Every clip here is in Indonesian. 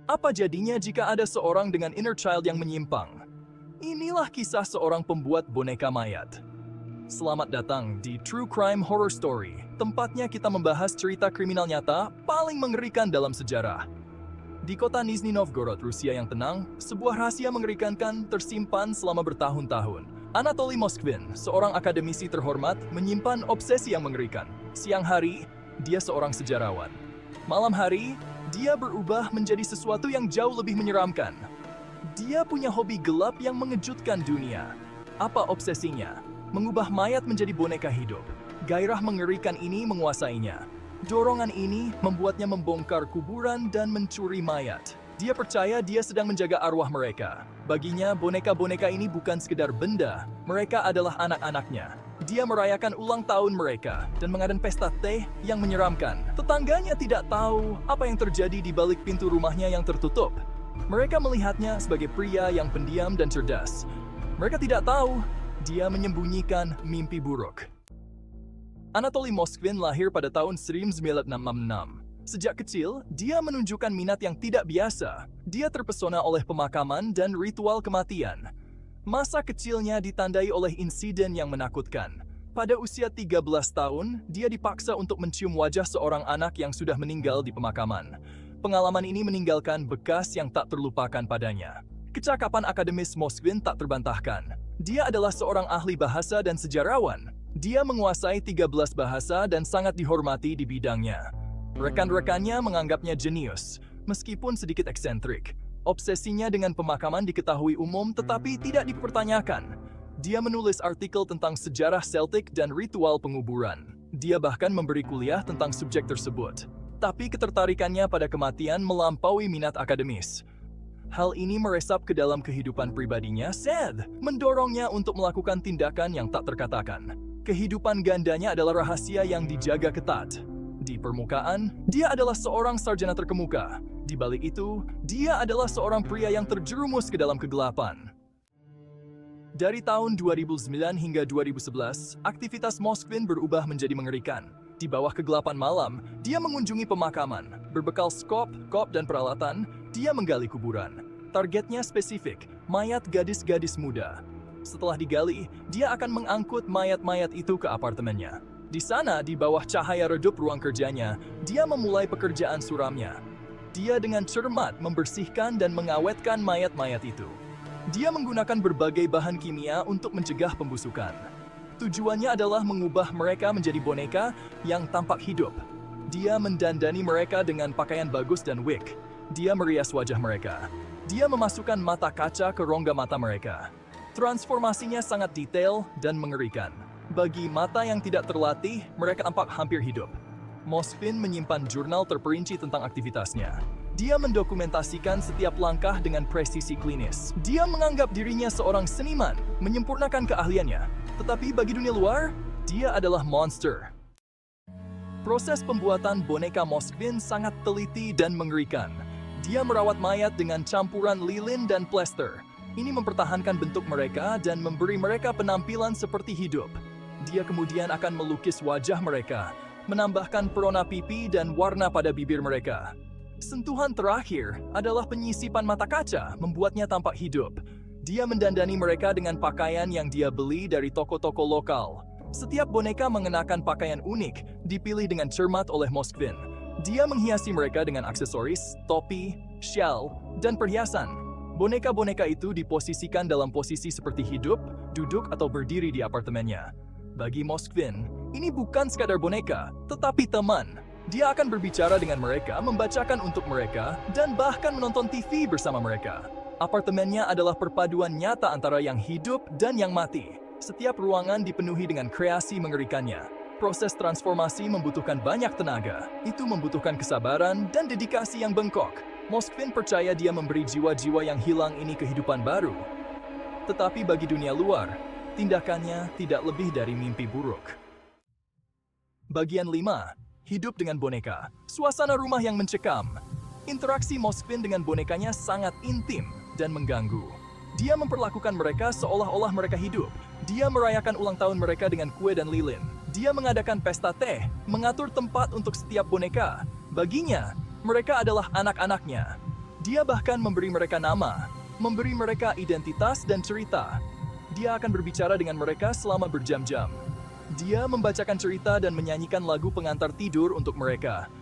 Apa jadinya jika ada seorang dengan inner child yang menyimpang? Inilah kisah seorang pembuat boneka mayat. Selamat datang di True Crime Horror Story, tempatnya kita membahas cerita kriminal nyata paling mengerikan dalam sejarah. Di kota Nizhny Novgorod, Rusia yang tenang, sebuah rahasia mengerikan tersimpan selama bertahun-tahun. Anatoly Moskvin, seorang akademisi terhormat, menyimpan obsesi yang mengerikan. Siang hari, dia seorang sejarawan. Malam hari, dia berubah menjadi sesuatu yang jauh lebih menyeramkan. Dia punya hobi gelap yang mengejutkan dunia. Apa obsesinya? Mengubah mayat menjadi boneka hidup. Gairah mengerikan ini menguasainya. Dorongan ini membuatnya membongkar kuburan dan mencuri mayat. Dia percaya dia sedang menjaga arwah mereka. Baginya, boneka-boneka ini bukan sekedar benda. Mereka adalah anak-anaknya. Dia merayakan ulang tahun mereka dan mengadakan pesta teh yang menyeramkan. Tetangganya tidak tahu apa yang terjadi di balik pintu rumahnya yang tertutup. Mereka melihatnya sebagai pria yang pendiam dan cerdas. Mereka tidak tahu dia menyembunyikan mimpi buruk. Anatoly Moskvin lahir pada tahun 1966. Sejak kecil, dia menunjukkan minat yang tidak biasa. Dia terpesona oleh pemakaman dan ritual kematian. Masa kecilnya ditandai oleh insiden yang menakutkan. Pada usia 13 tahun, dia dipaksa untuk mencium wajah seorang anak yang sudah meninggal di pemakaman. Pengalaman ini meninggalkan bekas yang tak terlupakan padanya. Kecakapan akademis Moskvin tak terbantahkan. Dia adalah seorang ahli bahasa dan sejarawan. Dia menguasai 13 bahasa dan sangat dihormati di bidangnya. Rekan-rekannya menganggapnya jenius, meskipun sedikit eksentrik. Obsesinya dengan pemakaman diketahui umum tetapi tidak dipertanyakan. Dia menulis artikel tentang sejarah Celtic dan ritual penguburan. Dia bahkan memberi kuliah tentang subjek tersebut. Tapi ketertarikannya pada kematian melampaui minat akademis. Hal ini meresap ke dalam kehidupan pribadinya, mendorongnya untuk melakukan tindakan yang tak terkatakan. Kehidupan gandanya adalah rahasia yang dijaga ketat. Di permukaan, dia adalah seorang sarjana terkemuka. Di balik itu, dia adalah seorang pria yang terjerumus ke dalam kegelapan. Dari tahun 2009 hingga 2011, aktivitas Moskvin berubah menjadi mengerikan. Di bawah kegelapan malam, dia mengunjungi pemakaman. Berbekal skop, dan peralatan, dia menggali kuburan. Targetnya spesifik, mayat gadis-gadis muda. Setelah digali, dia akan mengangkut mayat-mayat itu ke apartemennya. Di sana, di bawah cahaya redup ruang kerjanya, dia memulai pekerjaan suramnya. Dia dengan cermat membersihkan dan mengawetkan mayat-mayat itu. Dia menggunakan berbagai bahan kimia untuk mencegah pembusukan. Tujuannya adalah mengubah mereka menjadi boneka yang tampak hidup. Dia mendandani mereka dengan pakaian bagus dan wig. Dia merias wajah mereka. Dia memasukkan mata kaca ke rongga mata mereka. Transformasinya sangat detail dan mengerikan. Bagi mata yang tidak terlatih, mereka tampak hampir hidup. Moskvin menyimpan jurnal terperinci tentang aktivitasnya. Dia mendokumentasikan setiap langkah dengan presisi klinis. Dia menganggap dirinya seorang seniman, menyempurnakan keahliannya. Tetapi bagi dunia luar, dia adalah monster. Proses pembuatan boneka Moskvin sangat teliti dan mengerikan. Dia merawat mayat dengan campuran lilin dan plester. Ini mempertahankan bentuk mereka dan memberi mereka penampilan seperti hidup. Dia kemudian akan melukis wajah mereka, menambahkan perona pipi dan warna pada bibir mereka. Sentuhan terakhir adalah penyisipan mata kaca, membuatnya tampak hidup. Dia mendandani mereka dengan pakaian yang dia beli dari toko-toko lokal. Setiap boneka mengenakan pakaian unik, dipilih dengan cermat oleh Moskvin. Dia menghiasi mereka dengan aksesoris, topi, shawl, dan perhiasan. Boneka-boneka itu diposisikan dalam posisi seperti hidup, duduk, atau berdiri di apartemennya. Bagi Moskvin, ini bukan sekadar boneka, tetapi teman. Dia akan berbicara dengan mereka, membacakan untuk mereka, dan bahkan menonton TV bersama mereka. Apartemennya adalah perpaduan nyata antara yang hidup dan yang mati. Setiap ruangan dipenuhi dengan kreasi mengerikannya. Proses transformasi membutuhkan banyak tenaga. Itu membutuhkan kesabaran dan dedikasi yang bengkok. Moskvin percaya dia memberi jiwa-jiwa yang hilang ini kehidupan baru. Tetapi bagi dunia luar, tindakannya tidak lebih dari mimpi buruk. Bagian 5. Hidup dengan boneka. Suasana rumah yang mencekam. Interaksi Moskvin dengan bonekanya sangat intim dan mengganggu. Dia memperlakukan mereka seolah-olah mereka hidup. Dia merayakan ulang tahun mereka dengan kue dan lilin. Dia mengadakan pesta teh, mengatur tempat untuk setiap boneka. Baginya, mereka adalah anak-anaknya. Dia bahkan memberi mereka nama, memberi mereka identitas dan cerita. Dia akan berbicara dengan mereka selama berjam-jam. Dia membacakan cerita dan menyanyikan lagu pengantar tidur untuk mereka.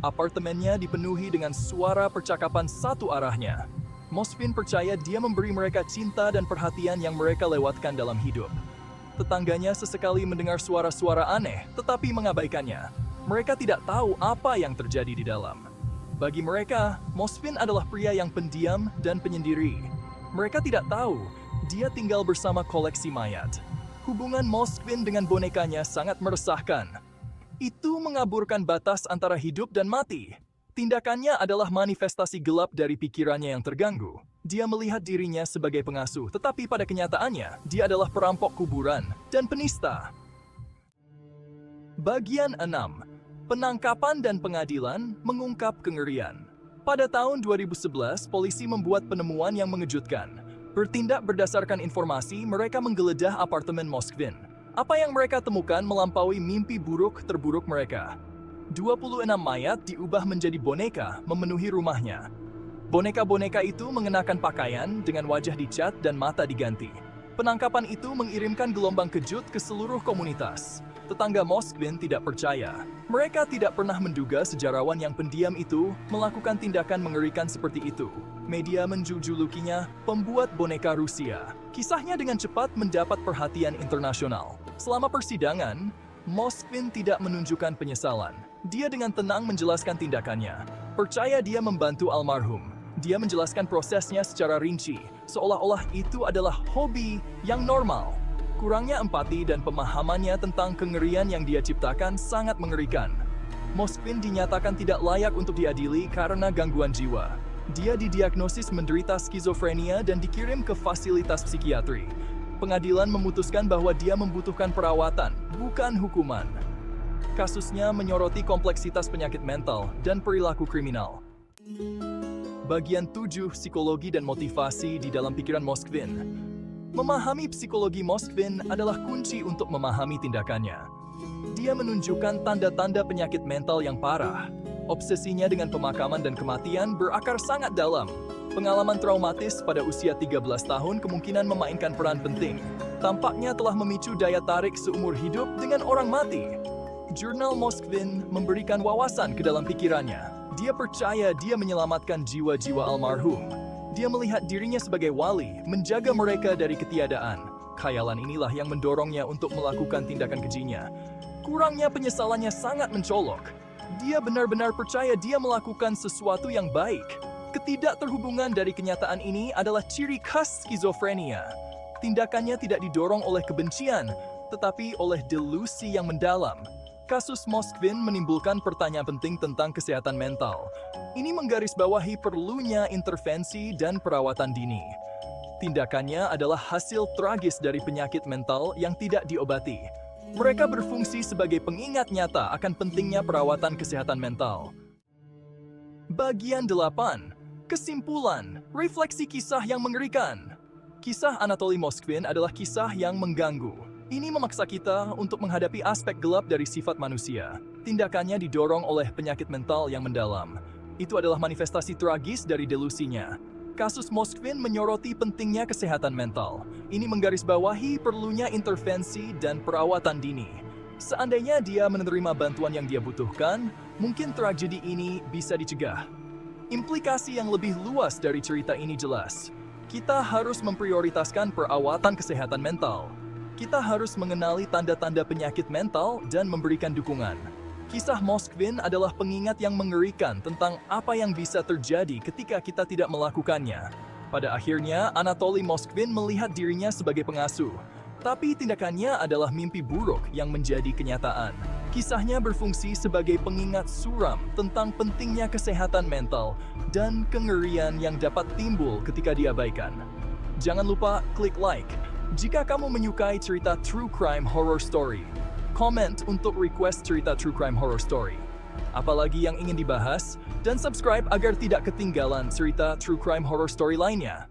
Apartemennya dipenuhi dengan suara percakapan satu arahnya. Mosfin percaya dia memberi mereka cinta dan perhatian yang mereka lewatkan dalam hidup. Tetangganya sesekali mendengar suara-suara aneh, tetapi mengabaikannya. Mereka tidak tahu apa yang terjadi di dalam. Bagi mereka, Mosfin adalah pria yang pendiam dan penyendiri. Mereka tidak tahu, dia tinggal bersama koleksi mayat. Hubungan Mosfin dengan bonekanya sangat meresahkan. Itu mengaburkan batas antara hidup dan mati. Tindakannya adalah manifestasi gelap dari pikirannya yang terganggu. Dia melihat dirinya sebagai pengasuh, tetapi pada kenyataannya, dia adalah perampok kuburan dan penista. Bagian 6. Penangkapan dan pengadilan mengungkap kengerian. Pada tahun 2011, polisi membuat penemuan yang mengejutkan. Bertindak berdasarkan informasi, mereka menggeledah apartemen Moskvin. Apa yang mereka temukan melampaui mimpi buruk terburuk mereka. 26 mayat diubah menjadi boneka memenuhi rumahnya. Boneka-boneka itu mengenakan pakaian dengan wajah dicat dan mata diganti. Penangkapan itu mengirimkan gelombang kejut ke seluruh komunitas. Tetangga Moskvin tidak percaya. Mereka tidak pernah menduga sejarawan yang pendiam itu melakukan tindakan mengerikan seperti itu. Media menjulukinya pembuat boneka Rusia. Kisahnya dengan cepat mendapat perhatian internasional. Selama persidangan, Moskvin tidak menunjukkan penyesalan. Dia dengan tenang menjelaskan tindakannya. Percaya dia membantu almarhum. Dia menjelaskan prosesnya secara rinci, seolah-olah itu adalah hobi yang normal. Kurangnya empati dan pemahamannya tentang kengerian yang dia ciptakan sangat mengerikan. Moskvin dinyatakan tidak layak untuk diadili karena gangguan jiwa. Dia didiagnosis menderita skizofrenia dan dikirim ke fasilitas psikiatri. Pengadilan memutuskan bahwa dia membutuhkan perawatan, bukan hukuman. Kasusnya menyoroti kompleksitas penyakit mental dan perilaku kriminal. Bagian 7. Psikologi dan motivasi di dalam pikiran Moskvin. Memahami psikologi Moskvin adalah kunci untuk memahami tindakannya. Dia menunjukkan tanda-tanda penyakit mental yang parah. Obsesinya dengan pemakaman dan kematian berakar sangat dalam. Pengalaman traumatis pada usia 13 tahun kemungkinan memainkan peran penting. Tampaknya telah memicu daya tarik seumur hidup dengan orang mati. Jurnal Moskvin memberikan wawasan ke dalam pikirannya. Dia percaya dia menyelamatkan jiwa-jiwa almarhum. Dia melihat dirinya sebagai wali, menjaga mereka dari ketiadaan. Khayalan inilah yang mendorongnya untuk melakukan tindakan kejinya. Kurangnya penyesalannya sangat mencolok. Dia benar-benar percaya dia melakukan sesuatu yang baik. Ketidakterhubungan dari kenyataan ini adalah ciri khas skizofrenia. Tindakannya tidak didorong oleh kebencian, tetapi oleh delusi yang mendalam. Kasus Moskvin menimbulkan pertanyaan penting tentang kesehatan mental. Ini menggarisbawahi perlunya intervensi dan perawatan dini. Tindakannya adalah hasil tragis dari penyakit mental yang tidak diobati. Mereka berfungsi sebagai pengingat nyata akan pentingnya perawatan kesehatan mental. Bagian 8. Kesimpulan, refleksi kisah yang mengerikan. Kisah Anatoly Moskvin adalah kisah yang mengganggu. Ini memaksa kita untuk menghadapi aspek gelap dari sifat manusia. Tindakannya didorong oleh penyakit mental yang mendalam. Itu adalah manifestasi tragis dari delusinya. Kasus Moskvin menyoroti pentingnya kesehatan mental. Ini menggarisbawahi perlunya intervensi dan perawatan dini. Seandainya dia menerima bantuan yang dia butuhkan, mungkin tragedi ini bisa dicegah. Implikasi yang lebih luas dari cerita ini jelas. Kita harus memprioritaskan perawatan kesehatan mental. Kita harus mengenali tanda-tanda penyakit mental dan memberikan dukungan. Kisah Moskvin adalah pengingat yang mengerikan tentang apa yang bisa terjadi ketika kita tidak melakukannya. Pada akhirnya, Anatoly Moskvin melihat dirinya sebagai pengasuh. Tapi tindakannya adalah mimpi buruk yang menjadi kenyataan. Kisahnya berfungsi sebagai pengingat suram tentang pentingnya kesehatan mental dan kengerian yang dapat timbul ketika diabaikan. Jangan lupa klik like jika kamu menyukai cerita True Crime Horror Story. Comment untuk request cerita True Crime Horror Story. Apalagi yang ingin dibahas, dan subscribe agar tidak ketinggalan cerita True Crime Horror Story lainnya.